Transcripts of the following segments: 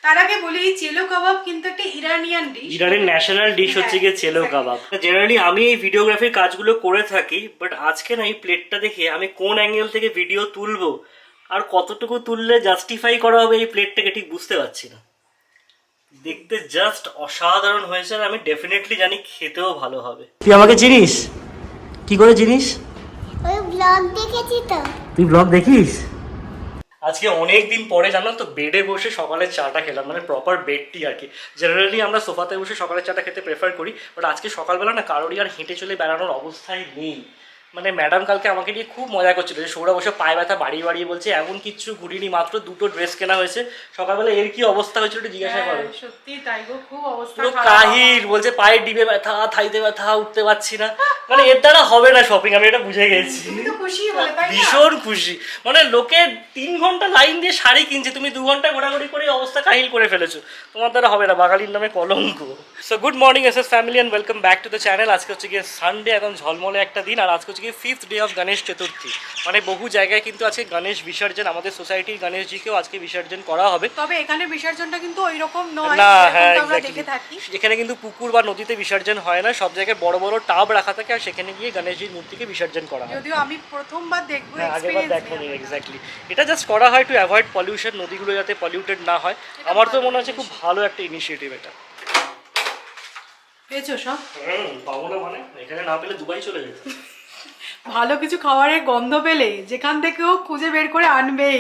তার আগে বলি চেলো কাবাব কিন্তু একটা ইরানিয়ান ডিশ, ইরানের ন্যাশনাল ডিশ হচ্ছে গিয়ে চেলো কাবাব। জেনারেলি আমি এই ভিডিওগ্রাফির কাজগুলো করে থাকি, বাট আজকে না এই প্লেটটা দেখে আমি কোন অ্যাঙ্গেল থেকে ভিডিও তুলবো আর কতটুকু তুললে জাস্টিফাই করা হবে এই প্লেটটাকে ঠিক বুঝতে পারছি না। দেখতে জাস্ট অসাধারণ হয়েছে আর আমি ডেফিনেটলি জানি খেতেও ভালো হবে। তুই আমাকে চিনিস? কি করে চিনিস? ওই ব্লগ দেখেছি তো। তুই ব্লগ দেখিস? আজকে অনেক দিন পরে জানো তো বেডে বসে সকালের চাটা খেলাম, মানে প্রপার বেডটি আর কি। জেনারেলি আমরা সোফাতে বসে সকালের চাটা খেতে প্রেফার করি, বাট আজকে সকালবেলা না কারোরই আর হেঁটে চলে বেড়ানোর অবস্থায় নেই। মানে ম্যাডাম কালকে আমাকে নিয়ে খুব মজা করছিল যে সৌরা বসে পায়ে ব্যথা বাড়িয়ে বাড়িয়ে বলছে এমন কিচ্ছু ঘুরিনি, মাত্র 2টো ড্রেস কেনা হয়েছে। সকালবেলা এর কি অবস্থা হয়েছিল একটু জিজ্ঞাসা করো। সত্যি তাই গো, খুব অবস্থা পুরো খারাপ। কাহিল, বলছে পায়ের ডিবে ব্যথা, থাইতে ব্যথা, উঠতে পারছি না। মানে এর দ্বারা হবে না শপিং, আমি এটা বুঝে গেছি। খুশি বলে তাই না? ভীষণ খুশি। মানে লোকে 3 ঘন্টা লাইন দিয়ে শাড়ি কিনছে, তুমি 2 ঘন্টা ঘোরাঘুরি করে অবস্থা কাহিল করে ফেলেছো। তোমার দ্বারা হবে না, বাঙালির নামে কলঙ্ক। So good morning SS family and welcome back to the channel. আজকে হচ্ছে গিয়ে সানডে, একদম ঝলমলে একটা দিন। আর আজকে হচ্ছে গিয়ে 5th day of Ganesh Chaturthi. মানে বহু জায়গায় কিন্তু আজকে গণেশ বিসর্জন, আমাদের সোসাইটির গণেশজিকেও আজকে বিসর্জন করা হবে। তবে এখানে বিসর্জনটা কিন্তু ওইরকম নয় না, যেরকমটা হ্যাঁ, আমরা exactly. দেখে থাকি। এখানে কিন্তু পুকুর বা নদীতে বিসর্জন হয় না, সব জায়গায় বড় বড় টাব রাখা থাকে আর সেখানে গিয়ে গণেশজির মূর্তিকে বিসর্জন করা হয়। যদিও আমি প্রথমবার দেখবো, আগেবার দেখো নি। এক্স্যাক্টলি, এটা জাস্ট করা হয় টু অ্যাভয়েড পলিউশন, নদীগুলো যাতে পলিউটেড না হয়। আমার তো মনে হচ্ছে খুব ভালো একটা ইনিশিয়েটিভ এটা। পেয়েছো সব? পাবো না মানে, এখানে না পেলে দুবাই চলে যেত। ভালো কিছু খাবারের গন্ধ পেলে যেখান থেকেও খুঁজে বের করে আনবেই।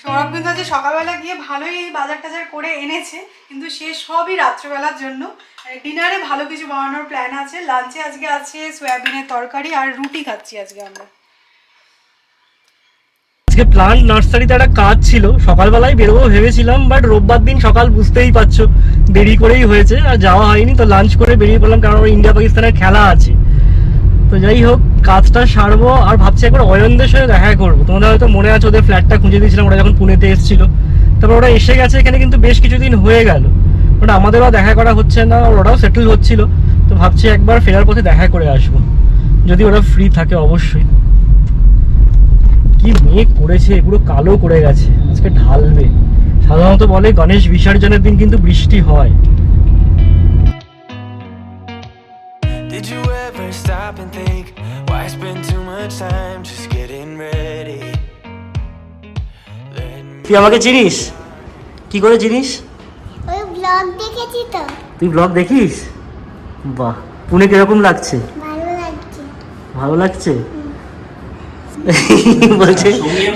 সৌরভ কিন্তু আজ সকালবেলা গিয়ে ভালোই বাজার টাজার করে এনেছে, কিন্তু সে সবই রাত্রেবেলার জন্য। ডিনারে ভালো কিছু বানানোর প্ল্যান আছে। লাঞ্চে আজকে আছে সয়াবিনের তরকারি আর রুটি খাচ্ছি আজকে আমরা। আজকে প্লান্ট নার্সারিতে একটা কাজ ছিল, সকালবেলায় বেরোবো ভেবেছিলাম, বাট রোববার দিন সকাল বুঝতেই পারছো দেরি করেই হয়েছে আর যাওয়া হয়নি। তো লাঞ্চ করে বেরিয়ে পড়লাম, কারণ ইন্ডিয়া পাকিস্তানের খেলা আছে। তো যাই হোক, কাজটা সারবো আর ভাবছি একবার অয়নদের সাথে দেখা করবো। তোমাদের হয়তো মনে আছে ওদের ফ্ল্যাটটা খুঁজে দিয়েছিলাম ওরা যখন পুনেতে এসেছিল। তারপর ওরা এসে গেছে এখানে, কিন্তু বেশ কিছুদিন হয়ে গেল, বাট আমাদেরও দেখা করা হচ্ছে না, ওরাও সেটেল হচ্ছিল। তো ভাবছি একবার ফেরার পথে দেখা করে আসবো, যদি ওরা ফ্রি থাকে অবশ্যই। কি মেঘ করেছে, পুরো কালো করে গেছে, আজকে ঢালবে। সাধারণত বলে গণেশ বিসর্জনের দিন কিন্তু বৃষ্টি হয়। Did you ever stop and think why spend too much time just getting ready? তুই আমাকে চিনিস? কি করে চিনিস? ওই ব্লগ দেখেছি তো। তুই ব্লগ দেখিস? বাহ, পুনে কিরকম লাগছে? ভালো লাগছে। ভালো লাগছে বলছে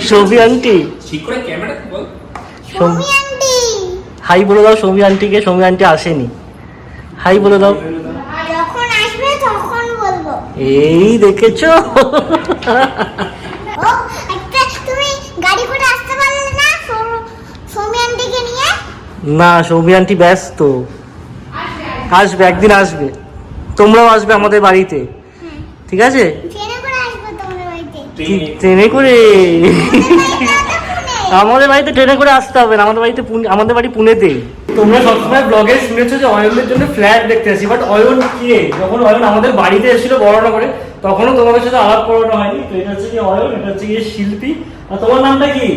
সৌমি আন্টি। ঠিক করে ক্যামেরা বল। সৌমি আন্টি হাই বলে দাও সৌমি আন্টিকে। সৌমি আন্টি আসেনি, হাই বলে দাও। যখন আসবে তখন বলবো। এই দেখেছো, ও একটা তুমি গাড়ি করে আসতে পারলে না সৌমি আন্টিকে নিয়ে? না সৌমি আন্টি ব্যস্ত, আসবে একদিন, আসবে। তোমরাও আসবে আমাদের বাড়িতে, ঠিক আছে? ট্রেনে করে আসবে তোমাদের বাড়িতে? ট্রেনে করে? আমাদের বাড়িতে ট্রেনে করে আসতে হবে না, আমাদের বাড়ি পুনেতে। তোমরা সবসময় ব্লগে শুনেছো যে অয়নের জন্য ফ্ল্যাট দেখতে আসি, বাট অয়ন কে? যখন অয়ন আমাদের বাড়িতে এসেছিল বড়নগরে, তখনও তোমাদের সাথে আলাপ করানো হয়নি। তো এটা হচ্ছে কি অয়ন, এটা হচ্ছে গিয়ে শিল্পী। আর তোমার নামটা কি?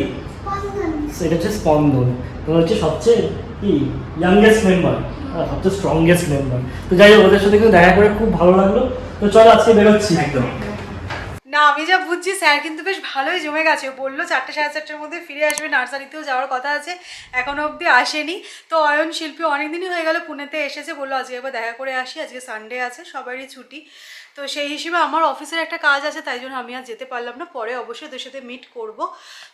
এটা হচ্ছে স্পন্দন। তোমার হচ্ছে সবচেয়ে কি ইয়াংগেস্ট মেম্বার, সবচেয়ে স্ট্রংগেস্ট মেম্বার। তো যাই হোক, ওদের সাথে কিন্তু দেখা করে খুব ভালো লাগলো। তো চলো আজকে বেরোচ্ছি একদম। না, আমি যা বুঝছি স্যার কিন্তু বেশ ভালোই জমে গেছে। বললো 4টে সাড়ে 4টের মধ্যে ফিরে আসবে, নার্সারিতেও যাওয়ার কথা আছে, এখনো অবধি আসেনি। তো অয়ন শিল্পী অনেকদিনই হয়ে গেল পুনেতে এসেছে, বললো আজকে একবার দেখা করে আসি, আজকে সানডে আছে, সবারই ছুটি। তো সেই হিসেবে আমার অফিসের একটা কাজ আছে, তাই জন্য আমি আর যেতে পারলাম না। পরে অবশ্যই ওদের সাথে মিট করব।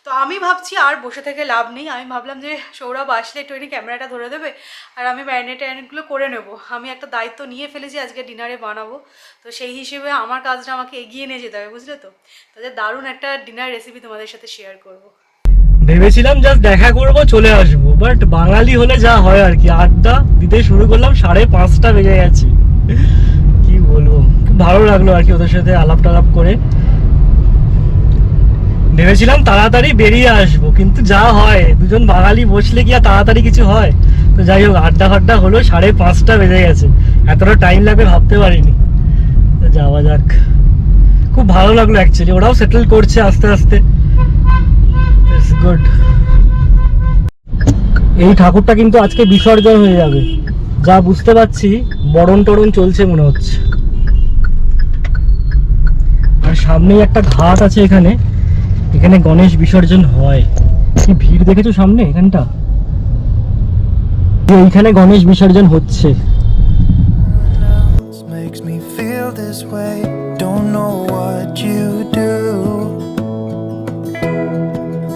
তো আমি ভাবছি আর বসে থেকে লাভ নেই, আমি ভাবলাম যে সৌরভ আসলে একটু ক্যামেরাটা ধরে দেবে আর আমি ম্যারিনেটগুলো করে নেব। আমি একটা দায়িত্ব নিয়ে ফেলেছি, আজকে ডিনারে বানাবো। তো সেই হিসেবে আমার কাজটা আমাকে এগিয়ে নিয়ে যেতে হবে, বুঝলে তো? তাদের দারুণ একটা ডিনার রেসিপি তোমাদের সাথে শেয়ার করব। ভেবেছিলাম জাস্ট দেখা করবো চলে আসবো, বাট বাঙালি হলে যা হয় আর কি, আড্ডা দিতে শুরু করলাম, 5:30 বেজে গেছে। কি বলবো, খুব ভালো লাগলো আর কি ওদের সাথে আলাপ টালাপ করে। ভেবেছিলাম তাড়াতাড়ি বেরিয়ে আসবো, কিন্তু যা হয়, দুজন বাঙালি বসলে কি আর তাড়াতাড়ি কিছু হয়? তো যাই হোক, আড্ডা ফাড্ডা হলো, 5:30 বেজে গেছে। এতটা টাইম লাগবে ভাবতে পারিনি। তো যাওয়া যাক। খুব ভালো লাগলো অ্যাকচুয়ালি, ওরাও সেটেল করছে আস্তে আস্তে, ইটস গুড। এই ঠাকুরটা কিন্তু আজকে বিসর্জন হয়ে যাবে, যা বুঝতে পারছি, বরণ টরণ চলছে মনে হচ্ছে। আর সামনেই একটা ঘাট আছে, এখানে এখানে গণেশ বিসর্জন হয়। কি ভিড় দেখেছো সামনে এখানটা, এইখানে গণেশ বিসর্জন হচ্ছে। Makes me feel this way. Don't know what you do.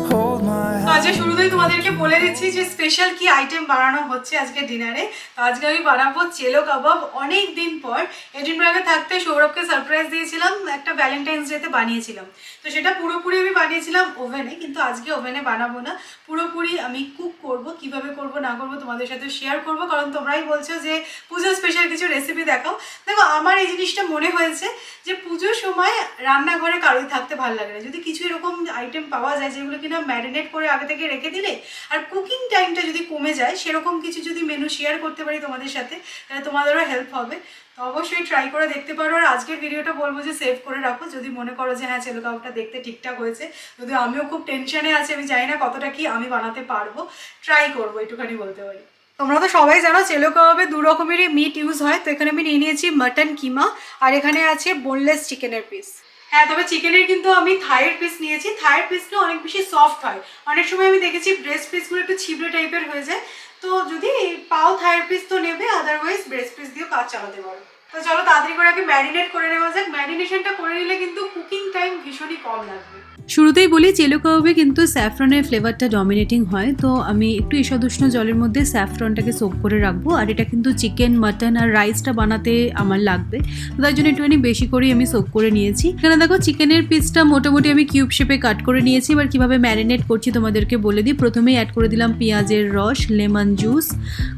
Hold my hand. আজকে শুরুতেই তোমাদেরকে বলে দিচ্ছি যে স্পেশাল কি আইটেম বানানো হচ্ছে আজকে ডিনারে। তো আজকে আমি বানাবো চেলো কাবাব। অনেক দিন পর এডিনবার্গে থাকতে সৌরভকে সারপ্রাইজ দিয়েছিলাম, একটা ভ্যালেন্টাইন্স ডেতে বানিয়েছিলাম। তো সেটা পুরোপুরি আমি বানিয়েছিলাম ওভেনে, কিন্তু আজকে ওভেনে বানাবো না, পুরোপুরি আমি কুক করব। কিভাবে করব না করব তোমাদের সাথে শেয়ার করব, কারণ তোমরাই বলছো যে পুজোর স্পেশাল কিছু রেসিপি দেখাও। দেখো, আমার এই জিনিসটা মনে হয়েছে যে পুজোর সময় রান্নাঘরে কারোই থাকতে ভালো লাগে না, যদি কিছু এরকম আইটেম পাওয়া যায় যেগুলো কিনা ম্যারিনেট করে আগে থেকে রেখে দিলে আর কুকিং টাইমটা যদি কমে যায়, সেরকম কিছু যদি মেনু শেয়ার করতে পারি তোমাদের সাথে, তাহলে তোমাদেরও হেল্প হবে। তো অবশ্যই ট্রাই করে দেখতে পারো। আর আজকের ভিডিওটা বলবো যে সেভ করে রাখো, যদি মনে করো যে হ্যাঁ চেলো কাবাবটা দেখতে ঠিকঠাক হয়েছে। যদি আমিও খুব টেনশনে আছি, আমি জানি না কতটা কি আমি বানাতে পারবো, ট্রাই করবো, একটুখানি বলতে পারি। তোমরা তো সবাই জানো চেলো কাবাবে দু রকমেরই মিট ইউজ হয়। তো এখানে আমি নিয়ে নিয়েছি মাটন কিমা, আর এখানে আছে বোনলেস চিকেনের পিস। হ্যাঁ, তবে চিকেনের কিন্তু আমি থাইয়ের পিস নিয়েছি। থাইয়ের পিসটা অনেক বেশি সফট হয়, অনেক সময় আমি দেখেছি ব্রেস্ট পিসগুলো একটু ছিবড়ে টাইপের হয়ে যায়। তো যদি পাও থাইয়ের পিস তো নেবে, আদারওয়াইজ ব্রেস্ট পিস দিয়েও কাজ চালাতে পারো। তো চলো তাড়াতাড়ি করে আগে ম্যারিনেট করে নেওয়া যাক। ম্যারিনেশনটা করে নিলে কিন্তু কুকিং টাইম ভীষণই কম লাগবে। শুরুতেই বলি, চেলো কাবাবে কিন্তু স্যাফরনের ফ্লেভারটা ডমিনেটিং হয়। তো আমি একটু ঈষদ উষ্ণ জলের মধ্যে স্যাফরনটাকে সোক করে রাখবো। আর এটা কিন্তু চিকেন, মাটন আর রাইসটা বানাতে আমার লাগবে, তো তাই জন্য একটুখানি বেশি করেই আমি সোক করে নিয়েছি। এখানে দেখো চিকেনের পিসটা মোটামুটি আমি কিউব শেপে কাট করে নিয়েছি। এবার কীভাবে ম্যারিনেট করছি তোমাদেরকে বলে দিই। প্রথমেই অ্যাড করে দিলাম পেঁয়াজের রস, লেমন জুস,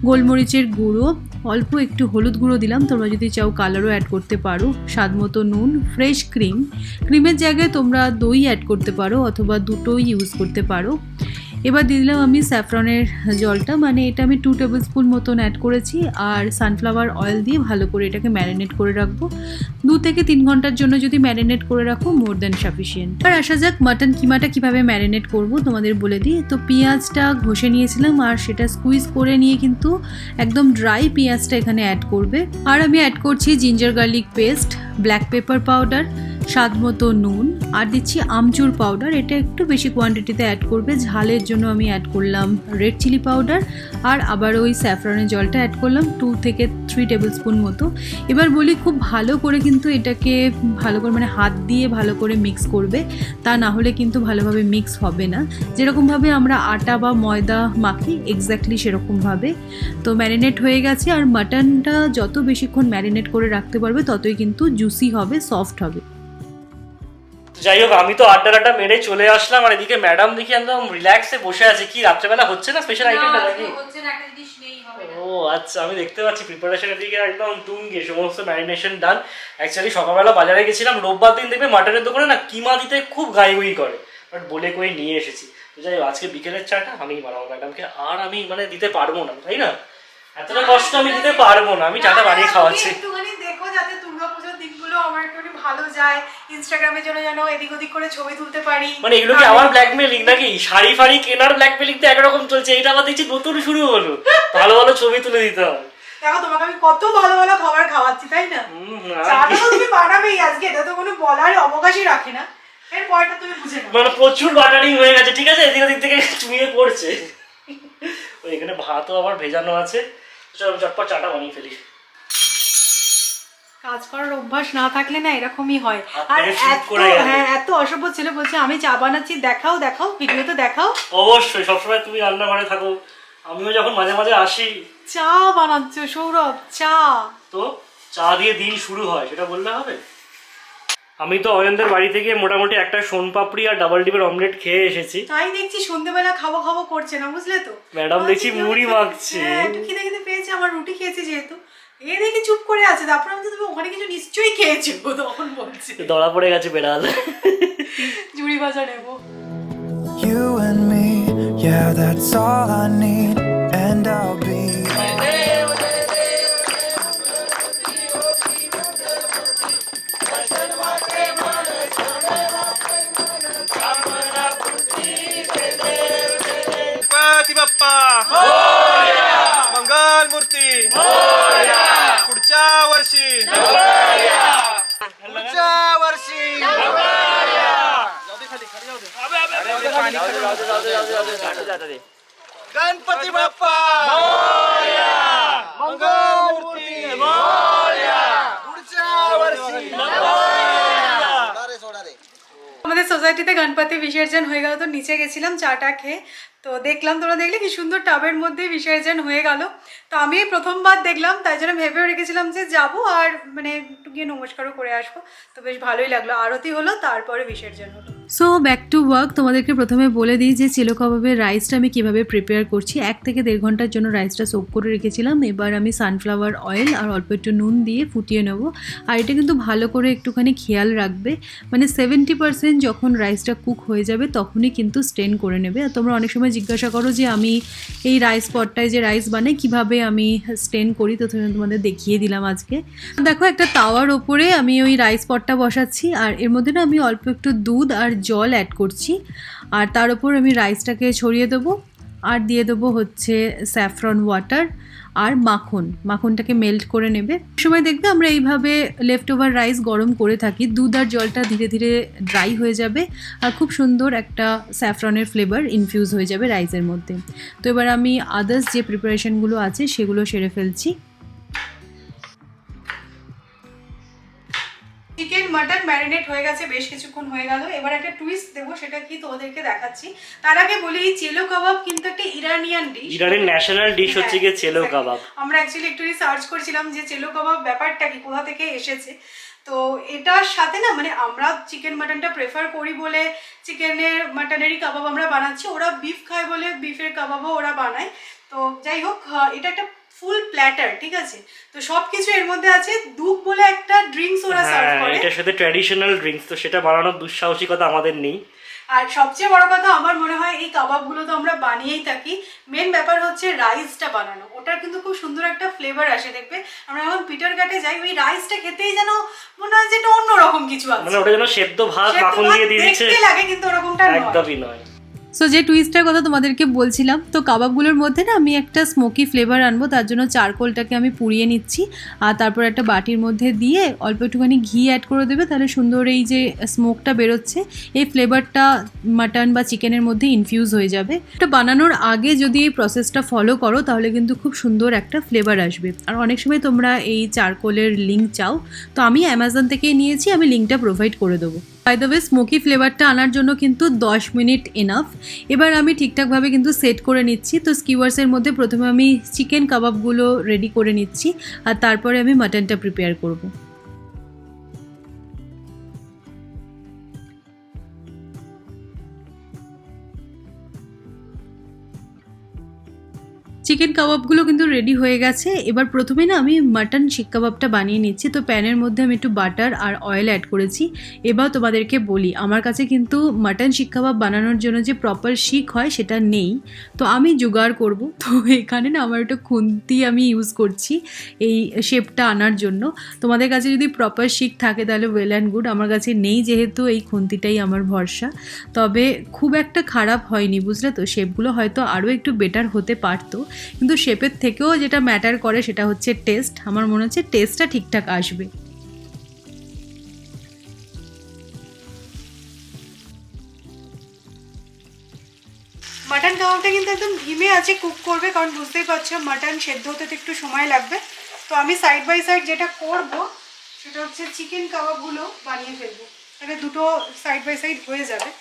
গোলমরিচের গুঁড়ো, অল্প একটু হলুদ গুঁড়ো দিলাম, তোমরা যদি চাও কালারও অ্যাড করতে পারো, স্বাদ মতো নুন, ফ্রেশ ক্রিম, ক্রিমের জায়গায় তোমরা দই অ্যাড করতে পারো অথবা দুটোই ইউজ করতে পারো। এবার দিয়ে দিলাম আমি স্যাফরনের জলটা, মানে এটা আমি 2 টেবিল স্পুন মতন অ্যাড করেছি। আর সানফ্লাওয়ার অয়েল দিয়ে ভালো করে এটাকে ম্যারিনেট করে রাখবো। 2 থেকে 3 ঘন্টার জন্য যদি ম্যারিনেট করে রাখো, মোর দ্যান সাফিসিয়েন্ট। আর আসা যাক মাটন কিমাটা কিভাবে ম্যারিনেট করব তোমাদের বলে দিই। তো পেঁয়াজটা ঘষে নিয়েছিলাম, আর সেটা স্কুইজ করে নিয়ে কিন্তু একদম ড্রাই পেঁয়াজটা এখানে অ্যাড করবে। আর আমি অ্যাড করছি ginger garlic paste, black pepper powder, স্বাদ মতো নুন, আর দিচ্ছি আমচুর পাউডার। এটা একটু বেশি কোয়ান্টিটিতে অ্যাড করবে, ঝালের জন্য আমি অ্যাড করলাম রেড চিলি পাউডার। আর আবার ওই স্যাফরনের জলটা অ্যাড করলাম 2 থেকে 3 টেবিল স্পুন মতো। এবার বলি, খুব ভালো করে কিন্তু এটাকে ভালো করে, মানে হাত দিয়ে ভালো করে মিক্স করবে, তা না হলে কিন্তু ভালোভাবে মিক্স হবে না। যেরকমভাবে আমরা আটা বা ময়দা মাখি এক্স্যাক্টলি সেরকমভাবে। তো ম্যারিনেট হয়ে গেছে। আর মাটনটা যত বেশিক্ষণ ম্যারিনেট করে রাখতে পারবে ততই কিন্তু জুসি হবে, সফট হবে। যাই হোক, আমি তো আড্ডা মেরে চলে আসলাম, আর এদিকে ম্যাডাম দেখি একদম রিল্যাক্সে বসে আছে। কি রাত্রেবেলা হচ্ছে না স্পেশাল আইটেমটা নাকি? ও আচ্ছা, আমি দেখতে পাচ্ছি প্রিপারেশনের দিকে একদম তুঙ্গে, সমস্ত ম্যারিনেশন ডান। অ্যাকচুয়ালি সকালবেলা বাজারে গেছিলাম, রোববার দিন দেখবে মাটনের দোকানে না কিমা দিতে খুব গাইগুই করে, বাট বলে কই নিয়ে এসেছি। তো যাই হোক, আজকে বিকেলের চাটা আমি বানাবো ম্যাডামকে, আর আমি মানে দিতে পারবো না, তাই না? এতটা কষ্ট আমি দিতে পারবো না, আমি চাটা বানিয়ে খাওয়াচ্ছি। একটুখানি দেখো যাতে দুর্গাপুজোর দিনগুলো আমার একটু ভালো যায়, ইনস্টাগ্রামের জন্য যেন এদিক ওদিক করে ছবি তুলতে পারি। মানে এগুলো কি আমার ব্ল্যাকমেলিং নাকি? শাড়ি ফাড়ি কেনার ব্ল্যাকমেলিং তো একরকম চলছে, এটা আবার দেখছি নতুন শুরু হলো, ভালো ভালো ছবি তুলে দিতে হবে। দেখো তোমাকে আমি কত ভালো ভালো খাবার খাওয়াচ্ছি, তাই না? চাটা তো তুমি বানাবেই আজকে, এটা তো কোনো বলার অবকাশই রাখে না। এর পরেটা তুমি বুঝে নাও। মানে প্রচুর বাটারিং হয়ে গেছে, ঠিক আছে, এদিক ওদিক থেকে চুইয়ে পড়ছে। ওই এখানে ভাতও আবার ভেজানো আছে। চলো চটপট চাটা বানিয়ে ফেলি। কাজ করার অভ্যাস না থাকলে না এরকমই হয়। আর এত অসভ্য ছেলে বলছে আমি চা বানাচ্ছি, দেখাও দেখাও, ভিডিওতে দেখাও। অবশ্যই, সবসময় তুমি রান্নাঘরে থাকো, আমিও যখন মাঝে মাঝে আসি। চা বানাচ্ছ সৌরভ, চা? তো চা দিয়ে দিন শুরু হয়, সেটা বললে হবে? আমি তো অয়নদের বাড়ি থেকে মোটামুটি একটা সোনপাপড়ি আর ডাবল ডিমের অমলেট খেয়ে এসেছি। তাই দেখছি সন্ধ্যেবেলা খাবো খাবো করছে না, বুঝলে তো? ম্যাডাম দেখছি মুড়ি মাখছে। একটু খিদে খিদে পেয়েছে, আমার রুটি খেয়েছি যেহেতু। এ দেখি চুপ করে আছে, তারপর আমি তো তুমি ওখানে কিছু নিশ্চয়ই খেয়েছো, তখন বলছে ধরা পড়ে গেছে বেড়াল। ঝুড়ি ভাজা নেবো। You and me, yeah, that's all I need, and I'll be Ganpati Bappa Morya, मंगल मूर्ती मोरया, पुढच्या वर्षी मोरया, पुढच्या वर्षी मोरया. जाऊ दे खाली, खाली जाऊ दे. पाणी खाली. गणपती बाप्पा मोरया, मंगल मूर्ती मोरया, पुढच्या वर्षी मोरया. আমাদের সোসাইটিতে গণপতি বিসর্জন হয়ে গেল, তো নিচে গেছিলাম চাটা খেয়ে। তো দেখলাম, তোমরা দেখলে কি সুন্দর টাবের মধ্যে বিসর্জন হয়ে গেল। তো আমি প্রথমবার দেখলাম, তাই জন্য ভেবেও রেখেছিলাম যে যাবো আর মানে একটু গিয়ে নমস্কারও করে আসবো। তো বেশ ভালোই লাগলো, আরতি হলো তারপরে বিসর্জন হলো। So back to work. তোমাদেরকে প্রথমে বলে দিই যে চেলো কাবাবের রাইসটা আমি কিভাবে প্রিপেয়ার করছি। 1 থেকে 1.5 ঘন্টার জন্য রাইসটা সোক করে রেখেছিলাম। এবার আমি সানফ্লাওয়ার অয়েল আর অল্প একটু নুন দিয়ে ফুটিয়ে নেব। আর এটা কিন্তু ভালো করে একটুখানি খেয়াল রাখবে, মানে 70% যখন রাইসটা কুক হয়ে যাবে তখনই কিন্তু স্টেন করে নেবে। আর তোমরা অনেক সময় জিজ্ঞাসা করো যে আমি এই রাইস পটটায় যে রাইস বানাই কিভাবে আমি স্টেন করি, তো তোমাদের দেখিয়ে দিলাম আজকে। দেখো একটা তাওয়ার ওপরে আমি ওই রাইস পটটা বসাচ্ছি, আর এর মধ্যে না আমি অল্প একটু দুধ আর জল অ্যাড করছি, আর তার উপর আমি রাইসটাকে ছড়িয়ে দেবো আর দিয়ে দেবো হচ্ছে স্যাফরন ওয়াটার আর মাখনটাকে মেল্ট করে নেবে। সময় দেখবে আমরা এইভাবে লেফট ওভার রাইস গরম করে থাকি, দুধ আর জলটা ধীরে ধীরে ড্রাই হয়ে যাবে আর খুব সুন্দর একটা স্যাফরনের ফ্লেভার ইনফিউজ হয়ে যাবে রাইসের মধ্যে। তো এবার আমি আদার্স যে প্রিপারেশনগুলো আছে সেগুলো সেরে ফেলছি। চিকেন মাটন ম্যারিনেট হয়ে গেছে, বেশ কিছুক্ষণ হয়ে গেল। এবার একটা টুইস্ট দেবো, সেটা কি তোমাদেরকে দেখাচ্ছি। তার আগে বলি এই চেলো কাবাব কিন্তু একটা ইরানিয়ান ডিশ, ইরানের ন্যাশনাল ডিশ হচ্ছে গিয়ে চেলো কাবাব। আমরা অ্যাকচুয়ালি একটু রিসার্চ করেছিলাম যে চেলো কাবাব ব্যাপারটা কি, কোথা থেকে এসেছে। তো এটার সাথে না মানে আমরা চিকেন মাটনটা প্রেফার করি বলে চিকেনের মাটনেরই কাবাব আমরা বানাচ্ছি, ওরা বিফ খায় বলে বিফের কাবাবও ওরা বানায়। তো যাই হোক, এটা একটা ফুল প্ল্যাটার, ঠিক আছে। তো সবকিছু এর মধ্যে আছে। দুধ বলে একটা ড্রিঙ্কস ওরা সার্ভ করে, এটার সাথে ট্র্যাডিশনাল ড্রিঙ্কস, তো সেটা বানানোর দুঃসাহসিকতা আমাদের নেই। আর সবচেয়ে বড় কথা আমার মনে হয় এই কাবাবগুলো তো আমরা বানিয়েই থাকি, মেন ব্যাপার হচ্ছে রাইসটা বানানো। ওটার কিন্তু খুব সুন্দর একটা ফ্লেভার আসে, দেখবে আমরা যখন পিটার ঘাটে যাই ওই রাইসটা খেতেই যেন মনে হয় যে এটা অন্যরকম কিছু আছে, মানে ওটা যেন সেদ্ধ ভাত মাখন দিয়ে দিয়ে দিচ্ছে, দেখতে লাগে কিন্তু ওরকমটা একদমই নয়। সো যে টুইস্টের কথা তোমাদেরকে বলছিলাম, তো কাবাবগুলোর মধ্যে না আমি একটা স্মোকি ফ্লেভার আনবো, তার জন্য চারকোলটাকে আমি পুড়িয়ে নিচ্ছি আর তারপর একটা বাটির মধ্যে দিয়ে অল্প একটুখানি ঘি অ্যাড করে দেবে, তাহলে সুন্দর এই যে স্মোকটা বেরোচ্ছে এই ফ্লেভারটা মাটন বা চিকেনের মধ্যে ইনফিউজ হয়ে যাবে। এটা বানানোর আগে যদি এই প্রসেসটা ফলো করো তাহলে কিন্তু খুব সুন্দর একটা ফ্লেভার আসবে। আর অনেক সময় তোমরা এই চারকোলের লিঙ্ক চাও, তো আমি অ্যামাজন থেকেই নিয়েছি, আমি লিঙ্কটা প্রোভাইড করে দেবো। বাই দ্য ওয়ে স্মোকি ফ্লেভারটা আনার জন্য কিন্তু 10 মিনিট এনাফ। এবার আমি ঠিকঠাকভাবে কিন্তু সেট করে নিচ্ছি। তো স্কিওয়ার্সের মধ্যে প্রথমে আমি চিকেন কাবাবগুলো রেডি করে নিচ্ছি আর তারপরে আমি মাটনটা প্রিপেয়ার করব। চিকেন কাবাবগুলো কিন্তু রেডি হয়ে গেছে। এবার প্রথমে না আমি মাটন শিক কাবাবটা বানিয়ে নিচ্ছি। তো প্যানের মধ্যে আমি একটু বাটার আর অয়েল অ্যাড করেছি। এবার তোমাদেরকে বলি, আমার কাছে কিন্তু মাটন শিক কাবাব বানানোর জন্য যে প্রপার শিক হয় সেটা নেই, তো আমি জোগাড় করব। তো এখানে না আমার একটা খুন্তি আমি ইউজ করছি এই শেপটা আনার জন্য। তোমাদের কাছে যদি প্রপার শিক থাকে তাহলে ওয়েল অ্যান্ড গুড, আমার কাছে নেই যেহেতু এই খুন্তিটাই আমার ভরসা। তবে খুব একটা খারাপ হয়নি, বুঝলে তো। শেপগুলো হয়তো আরও একটু বেটার হতে পারতো, কিন্তু শেপের থেকেও যেটা ম্যাটার করে সেটা হচ্ছে টেস্ট। আমার মনে হচ্ছে টেস্টটা ঠিকঠাক আসবে। মাটন কাবাবটা কিন্তু একদম ধিমে আছে কুক করবে, কারণ বুঝতেই পারছো মাটন সেদ্ধ হতে তো একটু সময় লাগবে। তো আমি সাইড বাই সাইড যেটা করব সেটা হচ্ছে চিকেন কাবাবগুলো বানিয়ে ফেলবো, তাহলে দুটো সাইড বাই সাইড হয়ে যাবে।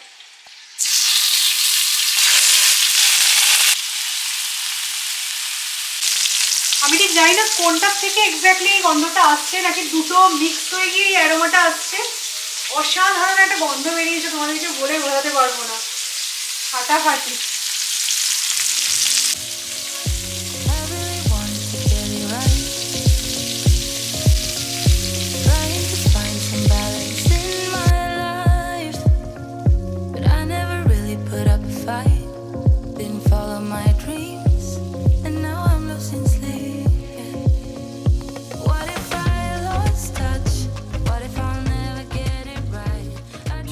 আমি ঠিক জানি না কোনটার থেকে এক্স্যাক্টলি এই গন্ধটা আসছে, নাকি দুটো মিক্স হয়ে গিয়ে এই অ্যারোমাটা আসছে। অসাধারণ একটা গন্ধ বেরিয়েছে, তোমাদের কিছু বলে বোঝাতে পারবো না, ফাটাফাটি।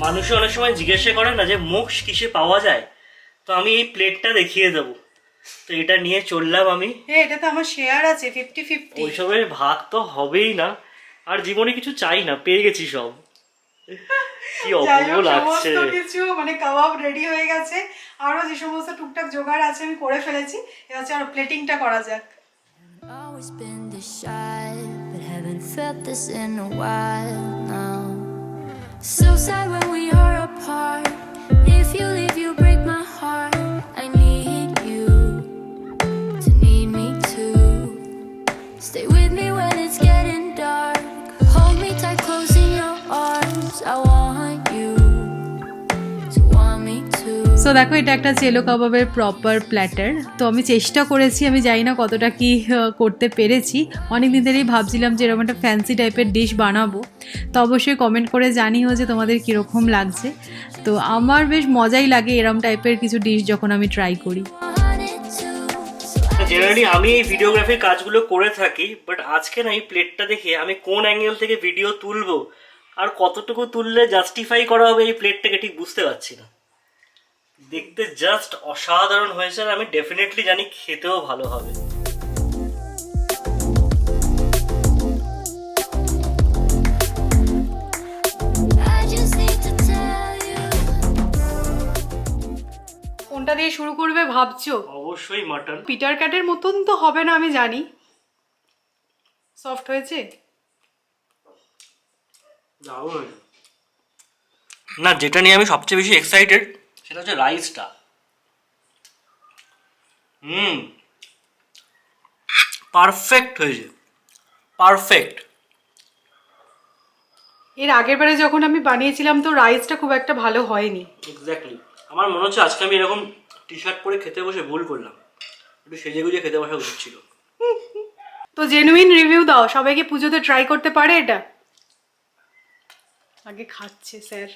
মানুষে অনেক সময় জিজ্ঞাসা করে না যে মোক্ষ কিসে পাওয়া যায়, তো আমি এই প্লেটটা দেখিয়ে দেবো। তো এটা নিয়ে চললাম আমি। এটা তো আমার শেয়ার আছে 50-50। ওইসবের ভাগ তো হবেই না, আর জীবনে কিছু চাই না, পেয়ে গেছি সব। কি অপূর্ব লাগছে। সমস্ত কিছু মানে কাবাব রেডি হয়ে গেছে, আরো যে সমস্ত টুকটাক জোগাড় আছে আমি করে ফেলেছি। এবার হচ্ছে আর প্লেটিংটা করা যাক। Always been this shy, but haven't felt this in a while now. So sad when we are apart. If you leave, you break my heart. I need you to need me too. Stay with me when it's getting dark. Hold me tight, close in your arms. I want you to want me too. So দেখো এটা একটা চেলো কাবাবের proper platter. তো আমি চেষ্টা করেছি, আমি জানি না কতটা কি করতে পেরেছি। অনেক দিন ধরেই ভাবছিলাম যে এরকম একটা ফ্যান্সি টাইপের ডিশ বানাবো, তো অবশ্যই কমেন্ট করে জানিও যে তোমাদের কীরকম লাগছে। তো আমার বেশ মজাই লাগে এরকম টাইপের কিছু ডিশ যখন আমি ট্রাই করি। জেনারেলি আমি এই ভিডিওগ্রাফির কাজগুলো করে থাকি, বাট আজকে না এই প্লেটটা দেখে আমি কোন অ্যাঙ্গেল থেকে ভিডিও তুলবো আর কতটুকু তুললে জাস্টিফাই করা হবে এই প্লেটটাকে ঠিক বুঝতে পারছি না। দেখতে জাস্ট অসাধারণ হয়েছে, আর আমি ডেফিনেটলি জানি খেতেও ভালো হবে। I just need to tell you. কোনটা দিয়ে শুরু করবে ভাবছো? অবশ্যই মাটন। পিটার ক্যাটের মতন তো হবে না আমি জানি। সফট হয়েছে? দারুণ হয়েছে। না, যেটা নিয়ে আমি সবচেয়ে বেশি এক্সাইটেড সেটা হচ্ছে রাইসটা। পারফেক্ট হয়েছে, পারফেক্ট। এর আগের বারে যখন আমি বানিয়েছিলাম তো রাইসটা খুব একটা ভালো হয়নি। এক্স্যাক্টলি। আমার মনে হচ্ছে আজকে আমি এরকম টি শার্ট পরে খেতে বসে ভুল করলাম, একটু সেজে গুজে খেতে বসা উচিত ছিল। তো জেনুইন রিভিউ দাও, সবাইকে পুজোতে ট্রাই করতে পারে এটা? আগে খাচ্ছে স্যার,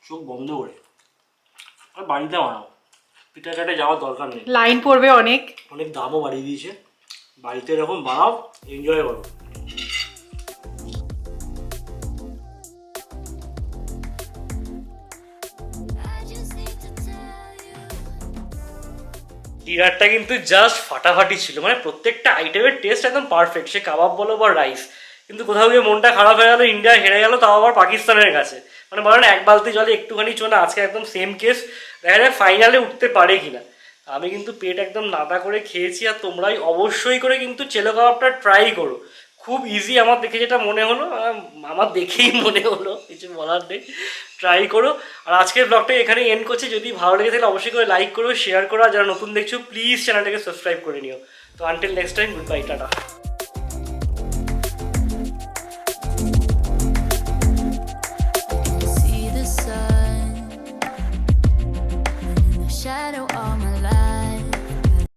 চোখ বন্ধ করে। আর বাড়িতে বানাও, পিঠা কাটে যাওয়ার দরকার নেই, লাইন পড়বে অনেক। অনেক দামও বাড়িয়ে দিয়েছে। বাড়িতে এরকম বানাও, এনজয় করো। ডিনারটা কিন্তু জাস্ট ফাটাফাটি ছিল, মানে প্রত্যেকটা আইটেমের টেস্ট একদম পারফেক্ট, সে কাবাব বলো বা রাইস। কিন্তু কোথাও গিয়ে মনটা খারাপ হয়ে গেল, ইন্ডিয়া হেরে গেল, তাও আবার পাকিস্তানের কাছে। মানে বলেন এক বালতি জলে একটুখানি চোনা, আজকে একদম সেম কেস। দেখা যায় ফাইনালে উঠতে পারে কিনা। আমি কিন্তু পেট একদম নাদা করে খেয়েছি, আর তোমরাই অবশ্যই করে কিন্তু চেলো কাবাবটা ট্রাই করো। খুব ইজি আমার দেখে যেটা মনে হলো, আমার দেখেই মনে হলো, কিছু বলার নেই। ট্রাই করো। আর আজকের ব্লগটা এখানে এন্ড করছি। যদি ভালো লেগে থাকলে অবশ্যই করে লাইক করো, শেয়ার করো, আর যারা নতুন দেখছো প্লিজ চ্যানেলটাকে সাবস্ক্রাইব করে নিও। তো until next time, good bye, tata.